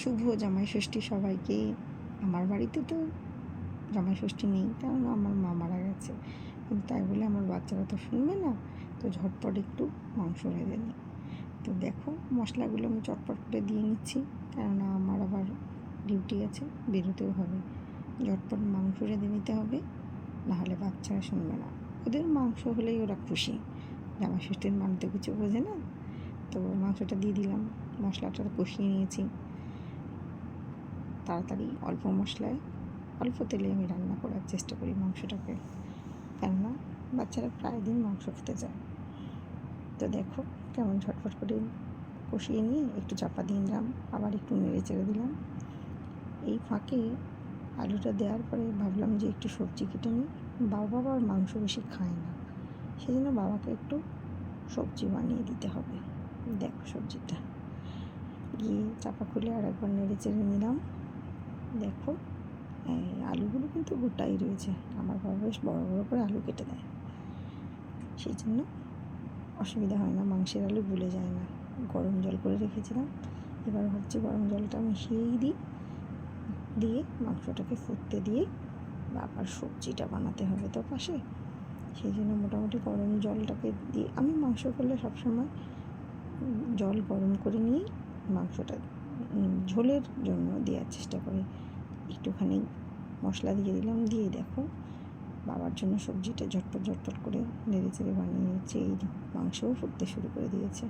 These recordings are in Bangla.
শুভ জামাই ষষ্ঠী সবাইকে। আমার বাড়িতে তো জামাই ষষ্ঠী নেই, কারণ আমার মা মারা গেছে, কিন্তু তাই বলে আমার বাচ্চারা তো শুনবে না। তো ঝটপট একটু মাংস রেঁধে নিই। তো দেখো, মশলাগুলো আমি চটপট করে দিয়ে নিচ্ছি, কেননা আমার আবার ডিউটি আছে, বেরোতেও হবে। ঝটপট মাংস রেঁধে নিতে হবে, নাহলে বাচ্চারা শুনবে না। ওদের মাংস হলেই ওরা খুশি। জামাই ষষ্ঠীর মানে তো কিছু বোঝে না। তো মাংসটা দিয়ে দিলাম, মশলাটা কষিয়ে নিয়েছি। তাড়াতাড়ি অল্প মশলায় অল্প তেলে আমি রান্না করার চেষ্টা করি মাংসটাকে, কেননা বাচ্চারা প্রায় দিন মাংস খেতে চায়। তো দেখো কেমন ঝটফট করে কষিয়ে নিয়ে একটু চাপা দিয়ে দিলাম, আবার একটু নেড়ে চেড়ে দিলাম। এই ফাঁকে আলুটা দেওয়ার পরে ভাবলাম যে একটু সবজি কেটে নিই। বাবা আবার মাংস বেশি খায় না, সেই জন্য বাবাকে একটু সবজি বানিয়ে দিতে হবে। দেখো সবজিটা গিয়ে চাপা খুলে আর একবার নেড়ে চেড়ে নিলাম। দেখো আলুগুলো কিন্তু গোটাই রয়েছে, আমার বাবা বেশ বড় বড় করে আলু কেটে দেয়, সেই জন্য অসুবিধা হয় না, মাংসের আলু গুলে যায় না। গরম জল করে রেখেছিলাম, এবার ভাবছি গরম জলটা মিশিয়েই দিই, দিয়ে মাংসটাকে ফুটতে দিয়ে আবার সবজিটা বানাতে হবে তো পাশে। সেই জন্য মোটামুটি গরম জলটাকে দিয়ে আমি মাংস করলে সবসময় জল গরম করে নিয়েই মাংসটা ঝোলের জন্য দেওয়ার চেষ্টা করি। একটুখানি মশলা দিয়ে দিলাম, দিয়ে দেখো বাবার জন্য সবজিটা ঝটপট করে নেড়ে চেড়ে বানিয়ে নিচ্ছি। এই মাংসও ফুটতে শুরু করে দিয়েছে।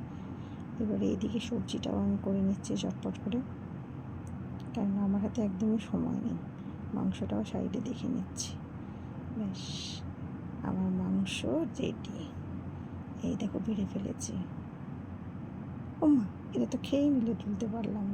এবারে এইদিকে সবজিটাও আমি করে নিচ্ছি ঝটপট করে, কারণ আমার হাতে একদমই সময় নেই। মাংসটাও সাইডে দেখে নিচ্ছি। ব্যাস, আমার মাংস রেডি। এই দেখো বেড়ে ফেলেছি। ওমা, এটা তো খেয়েই নিলে তুলতে পারলাম